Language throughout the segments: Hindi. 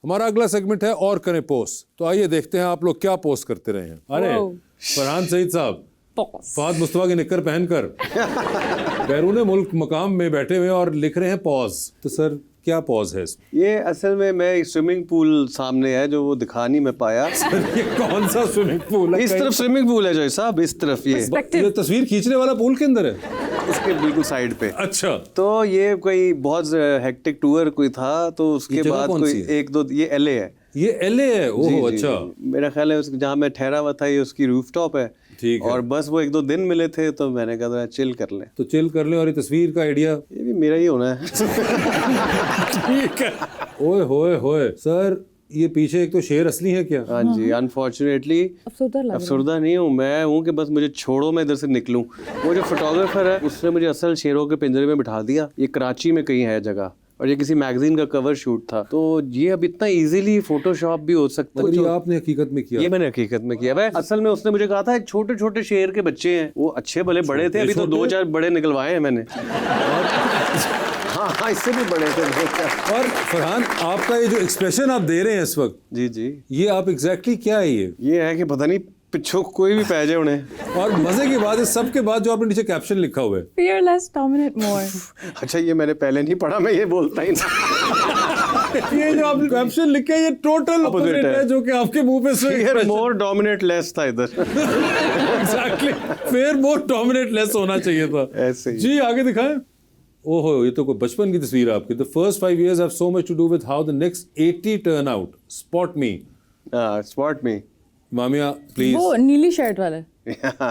हमारा अगला सेगमेंट है और करें पोस्ट। तो आइए देखते हैं आप लोग क्या पोस्ट करते रहे हैं। अरे फरहान सईद साहब फहद मुस्तफा की निक्कर पहनकर बैरून मुल्क मकाम में बैठे हुए और लिख रहे हैं पॉज। तो सर क्या पॉज है इसमें? ये असल में मैं स्विमिंग पूल सामने है जो वो दिखा नहीं मैं पाया। ये कौन सा स्विमिंग पूल है? इस तरफ स्विमिंग पूल है जो साहब, इस तरफ ये तस्वीर खींचने वाला पूल के अंदर है, उसके बिल्कुल साइड पे। अच्छा। तो ये कोई बहुत हेक्टिक टूर कोई था, तो उसके बाद कोई एक दो, ये एलए है। ये एलए है? ओह अच्छा। मेरा ख्याल है जहाँ मैं ठहरा हुआ था ये उसकी रूफटॉप है। ठीक है। और बस वो एक दो दिन मिले थे तो मैंने कहा चिल कर लें। तो चिल कर लें। और ये तस्वीर का आइडिया ये भी मेरा ही होना है। ठीक है। ओए होए होए सर, ये पीछे एक तो शेर असली है क्या? हाँ जी, अनफॉर्चुनेटली अफसरदा नहीं हूँ मैं, हूँ कि बस मुझे छोड़ो मैं इधर से निकलूं। वो जो फोटोग्राफर है उसने मुझे असल शेरों के पिंजरे में बिठा दिया। ये कराची में कहीं है जगह, और ये किसी मैगजीन का कवर शूट था। तो ये अब इतना इजीली फोटोशॉप भी हो सकता है। ये आपने हकीकत में किया? ये मैंने हकीकत में किया। भाई असल में उसने मुझे कहा था छोटे छोटे शेर के बच्चे हैं, वो अच्छे भले बड़े थे, अभी तो 2-4 बड़े निकलवाए हैं मैंने। हाँ, इससे भी बड़े थे। और फरहान आपका ये जो एक्सप्रेशन आप दे रहे हैं इस वक्त, जी जी, ये आप एग्जैक्टली क्या है? ये है कि पता नहीं पिछो कोई भी पै जाए उन्हें। और मजे की बात है सब के बाद जो आपने नीचे कैप्शन लिखा हुआ है, Fearless, dominate more. अच्छा, ये मैंने पहले नहीं पढ़ा, मैं ये बोलता ही ना। ये जो आपने कैप्शन लिखा है ये टोटल अपोजिट है जो कि आपके मुंह पे फेयर मोर डोमिनेट लेस था इधर। एग्जैक्टली, फेयर मोर डोमिनेट लेस होना चाहिए था। ऐसे ही। जी आगे दिखाएं। ओहो, ये तो कोई बचपन की तस्वीर है आपकी। The first 5 years have so much to do with how the next 80 turn out. Spot me. Spot me. Mamiya please. वो नीली शर्ट वाला है।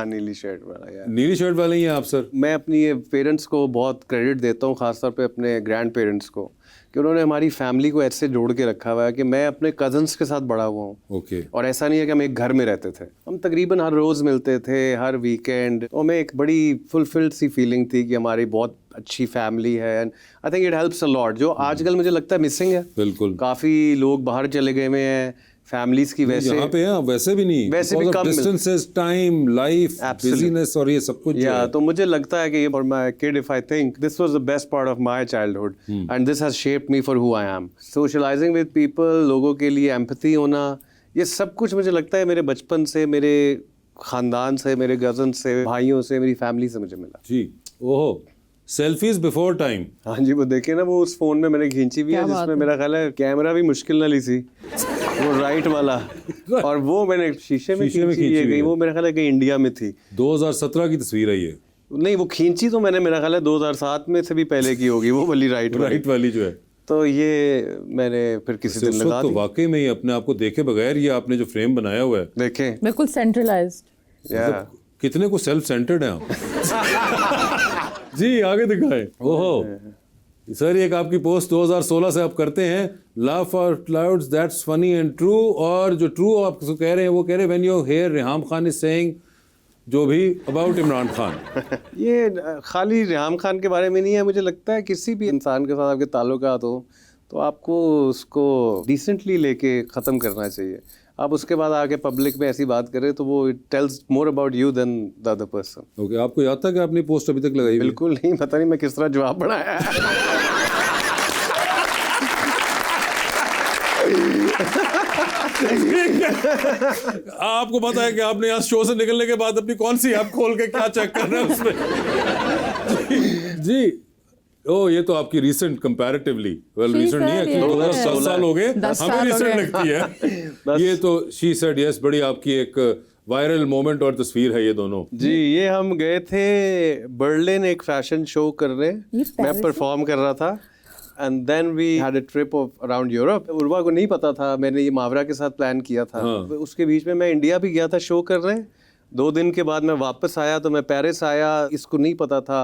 नीली शर्ट वाला यार। नीली शर्ट वाले ही हैं आप सर? मैं अपनी पेरेंट्स को बहुत क्रेडिट देता हूँ, खासतौर पे अपने ग्रैंड पेरेंट्स को, कि उन्होंने हमारी फैमिली को ऐसे जोड़ के रखा हुआ है कि मैं अपने कजन्स के साथ बड़ा हुआ हूँ। ओके। और ऐसा नहीं है कि हम एक घर में रहते थे, हम तकरीबन हर रोज़ मिलते थे, हर वीकेंड। और हमें एक बड़ी फुलफिल्ड सी फीलिंग थी कि हमारी बहुत अच्छी फैमिली है। And I think it helps a lot, जो आजकल मुझे लगता है मिसिंग है। बिल्कुल। काफ़ी लोग बाहर चले गए हुए हैं फैमिलीज की, वैसे यहाँ पे हैं वैसे भी नहीं, वैसे भी कम डिस्टेंसेस, टाइम, लाइफ, बिजीनेस और ये सब कुछ। तो मुझे लगता है कि ये for my kid, if I think this was the best part of my childhood and this has shaped me for who I am. Socialising with people, लोगों के लिए एम्पैथी होना, ये सब कुछ मुझे लगता है मेरे बचपन से, मेरे खानदान से, मेरे कजन से, भाइयों से, मेरी फैमिली से मुझे मिला। जी। ओहो, सेल्फीज बिफोर टाइम। हाँ जी, वो देखे ना, वो उस फोन में मैंने खींची हुई है जिसमें मेरा ख्याल है कैमरा भी मुश्किल ना ली सी, वो राइट वाला। और वो मैंने शीशे में खींची गई, वो मेरा ख्याल है कि इंडिया में थी। 2017 की तस्वीर है ये? नहीं, वो खींची तो मैंने मेरा ख्याल है 2007 में से भी पहले की होगी, वो वाली राइट वाली जो है। तो ये मैंने फिर किसी दिन लगा दी। तो वाकई में ही अपने आप को देखे बगैर ये आपने जो फ्रेम बनाया हुआ है, देखें, बिल्कुल सेंट्रलाइज्ड। कितने को सेल्फ सेंटर्ड है आप। जी आगे दिखाएं। ओहो सर, एक आपकी पोस्ट 2016 से आप करते हैं, laugh out loud, that's funny and true. और जो ट्रू आप कह रहे हैं वो कह रहे हैं when you here Reham Khan is saying जो भी अबाउट इमरान खान। ये खाली रेहाम खान के बारे में नहीं है, मुझे लगता है किसी भी इंसान के साथ आपके ताल्लुकात हो तो आपको उसको डिसेंटली लेके ख़त्म करना चाहिए। आप उसके बाद आके पब्लिक में ऐसी बात करें तो वो it tells more about you than the other person. Okay, आपको याद था कि आपने पोस्ट अभी तक लगाई? बिल्कुल नहीं, पता नहीं मैं किस तरह जवाब बनाया है। आपको पता है कि आपने यहाँ शो से निकलने के बाद अपनी कौन सी ऐप खोल के क्या चेक कर रहे हैं उसमें? जी। ओ, ये तो आपकी रीसेंट कंपैरेटिवली, वेल रीसेंट नहीं है कि 10 साल हो गए, हमें रीसेंट लगती है। ये तो शी सेड यस, बड़ी आपकी एक वायरल मोमेंट और तस्वीर है ये दोनों। जी, ये हम गए थे बर्लिन एक फैशन शो करने, मैं परफॉर्म कर रहा था। And then we had a trip of around Europe. Urwa को नहीं पता था, मैंने ये मावरा के साथ प्लान किया था। उसके बीच में मैं इंडिया भी गया था शो करने। 2 दिन के बाद मैं वापस आया तो मैं पेरिस आया, इसको नहीं पता था।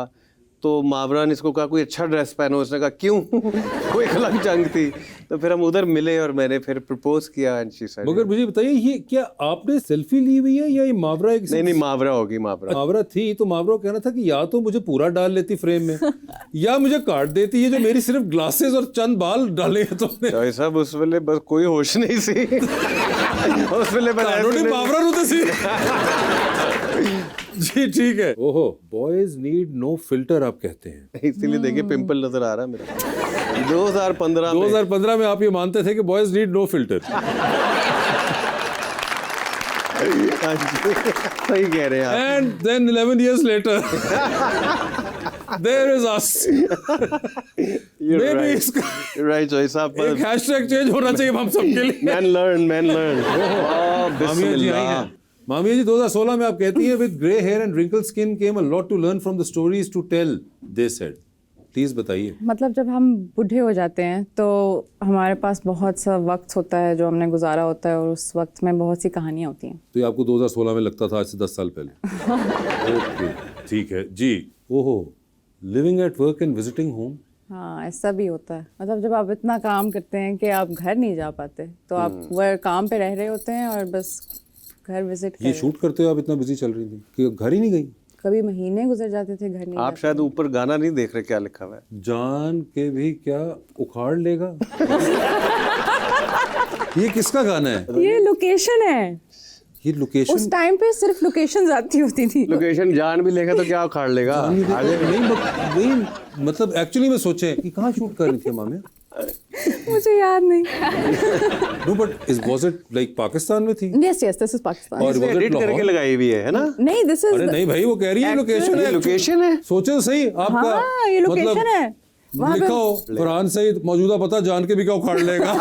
तो मावरा ने इसको कहा कोई अच्छा ड्रेस पहनो, उसने कहा क्यों? कोई अलग जंग थी। तो फिर हम उधर मिले और मैंने फिर प्रपोज किया एंड शी सेड। मगर मुझे बताइए, ये क्या आपने सेल्फी ली हुई है या ये मावरा एक? नहीं, मावरा होगी, मावरा थी। तो मावरा कहना था कि या तो मुझे पूरा डाल लेती फ्रेम में या मुझे काट देती है, जो मेरी सिर्फ ग्लासेस और चंद बाल डाले हैं तुमने। सब उस वेले बस कोई होश नहीं सी। उस वेले मावरा नु सी। जी ठीक है। ओहो, बॉयज नीड नो फिल्टर आप कहते हैं, इसीलिए देखिए पिंपल नजर आ रहा है मेरा। 2015 में 2015 में आप ये मानते थे कि बॉयज नीड नो फिल्टर। हाँ जी, सही कह रहे हैं आप। And then 11 years later there is us। You're Maybe right. इसका Right choice आप एक हैशटैग चेंज होना चाहिए हम सबके लिए। man learn मामिया जी आई हैं। मामिया जी 2016 में आप कहती हैं with grey hair and wrinkled skin came a lot to learn from the stories to tell, they said। Please बताइए। मतलब जब हम बूढ़े हो जाते हैं तो हमारे पास बहुत सा वक्त होता है जो हमने गुजारा होता है और उस वक्त में बहुत सी कहानियाँ होती हैं। तो ये आपको 2016 में लगता था, आज से 10 साल पहले। ओके ठीक है जी। ओहो, living at work and visiting home. हाँ, ऐसा भी होता है। मतलब जब आप इतना काम करते हैं कि आप घर नहीं जा पाते तो आप वह काम पे रह रहे होते हैं और बस घर विजिट कर ये रहे शूट करते हो आप इतना बिजी चल रही थी कि घर ही नहीं गई? कभी महीने गुजर जाते थे घर नहीं आप जाते। शायद ऊपर गाना नहीं देख रहे, क्या लिखा हुआ है? जान के भी क्या उखाड़ लेगा। ये किसका गाना है? ये लोकेशन है। ये लोकेशन उस टाइम पे सिर्फ लोकेशन आती होती थी। लोकेशन जान भी लेगा तो क्या उखाड़ लेगा? नहीं मतलब एक्चुअली में सोचे कि कहाँ शूट कर रही थी मामे? मुझे याद नहीं। No but was it like Pakistan में थी? Yes yes, this is Pakistan. और was it एडिट करके लाहौर? लगाई हुई है ना? नहीं, दिस इज अरे नहीं भाई, वो कह रही है लोकेशन है। लोकेशन है। सोचे तो सही आपका। हाँ, ये लोकेशन है। वहाँ पे लिखा हो फरहान सईद मौजूदा पता जान के भी क्या उखाड़ लेगा।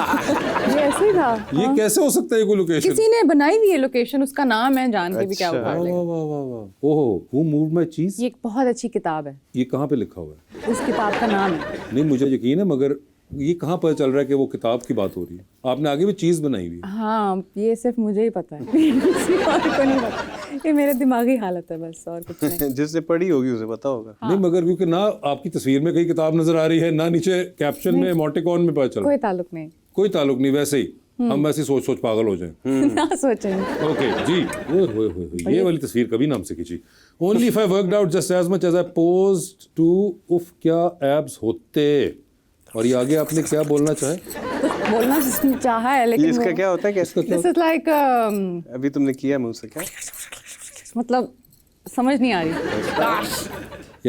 ये ऐसे ही था। ये कैसे हो सकता है कोई लोकेशन? किसी ने बनाई हुई है लोकेशन, उसका नाम है जान के भी क्या अच्छा। उखाड़ वाह लेगा। वाह वाह वाह। ओहो, हु मूव्ड माय चीज। ये एक बहुत अच्छी किताब है। ये कहाँ पे लिखा हुआ है? उस किताब का नाम है। नहीं मुझे यकीन है, मगर ये कहाँ पता चल रहा है कि वो किताब की बात हो रही है? आपने आगे भी चीज बनाई हुई है। हाँ, ये सिर्फ मुझे ही पता है। किसी और को नहीं पता। ये मेरे दिमागी हालत है बस, और कुछ नहीं। जिसने पढ़ी होगी उसे पता होगा। नहीं मगर क्योंकि ना आपकी तस्वीर में कहीं किताब नजर आ रही है, ना नीचे कैप्शन में इमोटिकॉन में पता चल रहा है। कोई ताल्लुक नहीं। कोई ताल्लुक नहीं, वैसे ही हम ऐसी सोच सोच पागल हो जाएं। ना सोचेंगे। ओके जी। ओए ये वाली तस्वीर कभी नाम से खींची। Only if I worked out just as much as I posed to, उफ क्या एब्स होते। और ये आगे आपने क्या बोलना चाहे? कुछ बोलना चाहा है ये लेकिन इसका क्या होता है? कैसे? दिस इज लाइक अभी तुमने किया मुंह से क्या? मतलब समझ नहीं आ रही।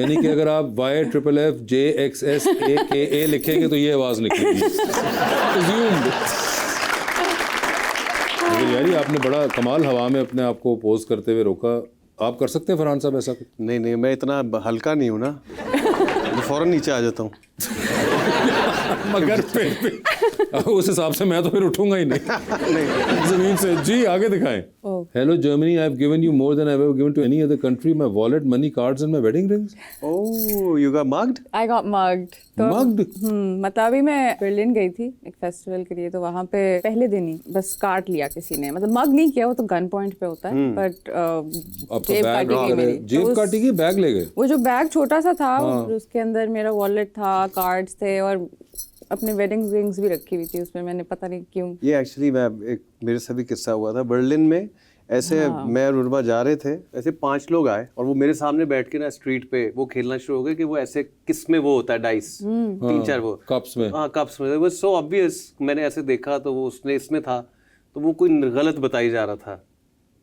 यानी कि अगर आप YFFJXSAKA लिखेंगे तो ये आवाज निकलेगी। Assumed। यार आपने बड़ा कमाल हवा में अपने आप को पोज करते हुए रोका। आप कर सकते हैं फरहान साहब ऐसा कुछ? नहीं, मैं इतना हल्का नहीं हूँ ना, मैं फौरन नीचे आ जाता हूँ। मगर फिर उस हिसाब से मैं तो फिर उठूंगा ही नहीं जमीन से। जी आगे दिखाएं। Hello Germany, I have given you more than I have ever given to any other country, my wallet, money, cards and my wedding rings. Oh, you got mugged? I got mugged। Mugged? मतलब अभी मैं बर्लिन गई थी एक फेस्टिवल के लिए, तो वहाँ पे पहले दिन ही बस काट लिया किसी ने। मतलब मग नहीं किया, वो तो गन पॉइंट पे होता है, बट जेब काटी गई मेरी। जेब काटी गई, बैग ले गए? वो जो बैग छोटा सा था उसके अंदर मेरा वॉलेट था, कार्ड्स थे और अपने वेडिंग रिंग्स भी रखी हुई थी उसमें। मैंने पता नहीं क्यों। ये एक्चुअली मेरे से भी किस्सा हुआ था बर्लिन में। ऐसे मैं और उर्वा जा रहे थे, ऐसे 5 लोग आए और वो मेरे सामने बैठ के ना स्ट्रीट पे वो खेलना शुरू हो गए कि वो ऐसे किस में वो होता है डाइस, 3-4 वो कप्स में। हाँ कप्स में। वो सो ऑब्वियस, मैंने ऐसे देखा तो वो उसने इसमें था, तो वो कोई गलत बताई जा रहा था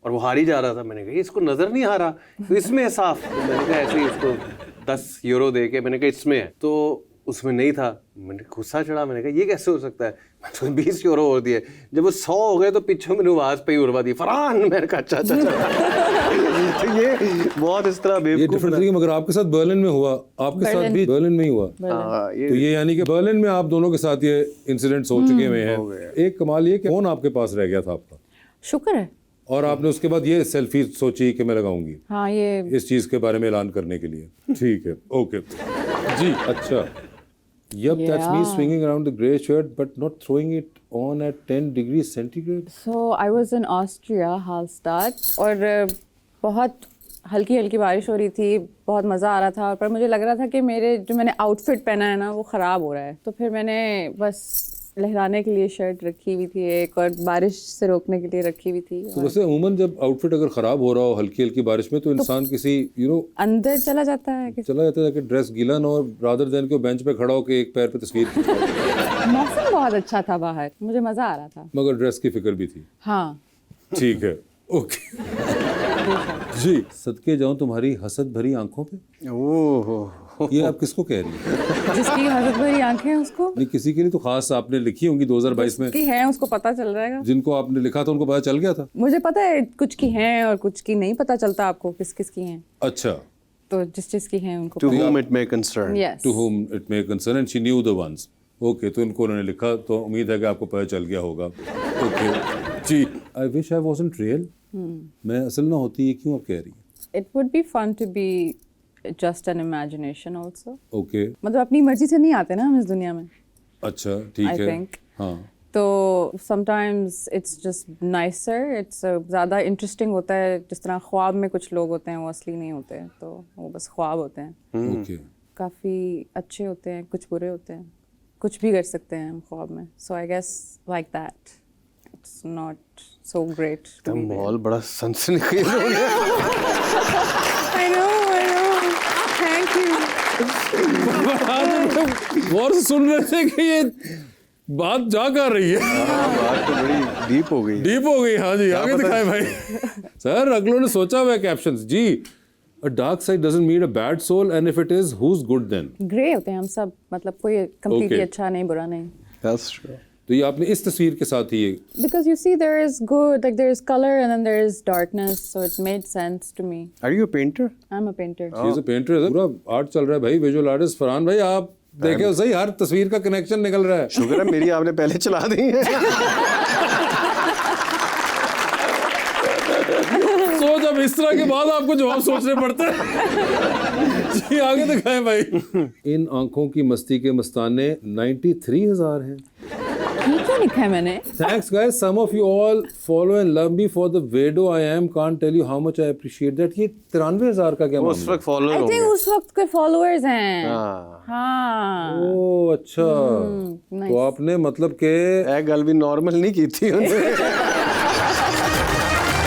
और वो हारी जा रहा था। मैंने कहा इसको नजर नहीं आ रहा, तो इसमें है साफ। तो मैंने कहा ऐसे ही उसको 10 यूरो दे के मैंने कहा इसमें है, तो उसमें नहीं था। मैंने गुस्सा चढ़ा, मैंने कहा ये कैसे हो सकता है? तो 20 यूरो और दिए। जब वो 100 हो गए तो पीछे मैंने आवाज पे ही उड़वा दी, फरहान। मैंने कहा अच्छा। तो ये बहुत इस तरह ये डिफरेंट थी। मगर आपके साथ बर्लिन में हुआ, आपके साथ भी बर्लिन में ही हुआ। तो ये यानी कि बर्लिन में आप दोनों के साथ ये इंसिडेंट्स हो चुके हुए हैं। एक कमाल ये कि फोन आपके पास रह गया था आपका, शुक्र है। और आपने उसके बाद ये सेल्फी सोची कि मैं लगाऊंगी हाँ, ये इस चीज के बारे में ऐलान करने के लिए। ठीक है, ओके जी। अच्छा, yep, that's me swinging around the grey shirt but not throwing it on at 10 degrees centigrade. So I was in Austria, Hallstatt, और बहुत हल्की हल्की बारिश हो रही थी, बहुत मज़ा आ रहा था। पर मुझे लग रहा था कि मेरे जो मैंने आउटफिट पहना है ना वो ख़राब हो रहा है, तो फिर मैंने बस लहराने के लिए शर्ट रखी हुई थी एक, और बारिश से रोकने के लिए रखी हुई थी। तो वैसे अमूमन जब आउटफिट अगर खराब हो रहा हो हल्की हल्की बारिश में तो इंसान किसी अंदर चला जाता है चला जाता है कि ड्रेस गीला ना हो, रादर देन को बेंच पे खड़ा हो के एक पैर पे तस्वीर खिंचवाओ। मौसम बहुत अच्छा था बाहर, मुझे मज़ा आ रहा था। मगर ड्रेस की फिक्र भी थी। हाँ ठीक है, ओके जी। सदके जाऊं तुम्हारी हसद भरी आंखों पे। ओह ये आप किसको कह रही हैं? जिसकी हसद भरी आंखें हैं उसको, नहीं, किसी के लिए तो खास आपने लिखी होंगी 2022 में, की है उसको पता चल जाएगा। जिनको आपने लिखा था उनको पता चल गया था। मुझे पता है कुछ की हैं और कुछ की नहीं पता चलता आपको किस किस की हैं, अच्छा, तो जिस जिस की हैं उनको To पता। whom it may concern. Yes. To whom it may concern and she knew the ones. Okay, तो इनको उन्होंने लिखा, तो उम्मीद है कि आपको पता चल गया होगा। ओके जी, I wish I wasn't real. मैं असल ना होती, ये क्यों आप कह रही हैं? It would be fun to be just an imagination also. Okay, मतलब अपनी मर्जी से नहीं आते ना हम इस दुनिया में। अच्छा ठीक I है। think. हाँ, तो sometimes it's just nicer, it's ज़्यादा interesting होता है। जिस तरह ख्वाब में कुछ लोग होते हैं वो असली नहीं होते हैं, तो वो बस ख्वाब होते हैं। ओके, काफ़ी अच्छे होते हैं, कुछ बुरे होते हैं, कुछ भी कर सकते हैं हम ख्वाब में। So I guess like that, it's not so great to be real. माहौल बड़ा सनसनीखेज हो गया। I know, thank you. गौर से सुन रहे थे कि ये बात जा कर रही है, हाँ, बात तो बड़ी डीप हो गई। डीप हो गई। हाँ जी, आगे पता- दिखाएं भाई। सर, अगलों ने सोचा हुआ है कैप्शंस जी। A dark side doesn't mean a bad soul, and if it is, who's good then? Grey होते हैं हम सब, मतलब कोई completely Okay. अच्छा नहीं बुरा नहीं। That's true. तो ये आपने इस तस्वीर के साथ ही ये, Because you see there is good, like there is color and then there is darkness, so it made sense to me. Are you a painter? I'm a painter. she is a painter, पूरा आर्ट चल रहा है भाई, विजुअल आर्टिस्ट। फरहान भाई, आप देखे सही, हर तस्वीर का कनेक्शन निकल रहा है। शुक्र है मेरी आपने पहले चला दी है। सोच, अब इस तरह के बाद आपको जवाब सोचने पड़ते हैं। जी, आगे दिखाएं भाई। इन आंखों की मस्ती के मस्ताने 93,000 हैं। ये क्यों लिखा है मैंने? Thanks guys, some of you all follow and love me for the weirdo I am. Can't tell you how much I appreciate that. ये 93,000 का क्या उस मामला? वक्त फॉलो I हो think गया। उस वक्त के followers हैं। हाँ, हाँ। ओह अच्छा, nice. तो आपने मतलब के ਇਹ ਗੱਲ ਵੀ ਨਾਰਮਲ ਨਹੀਂ ਕੀਤੀ ਉਹਨੇ।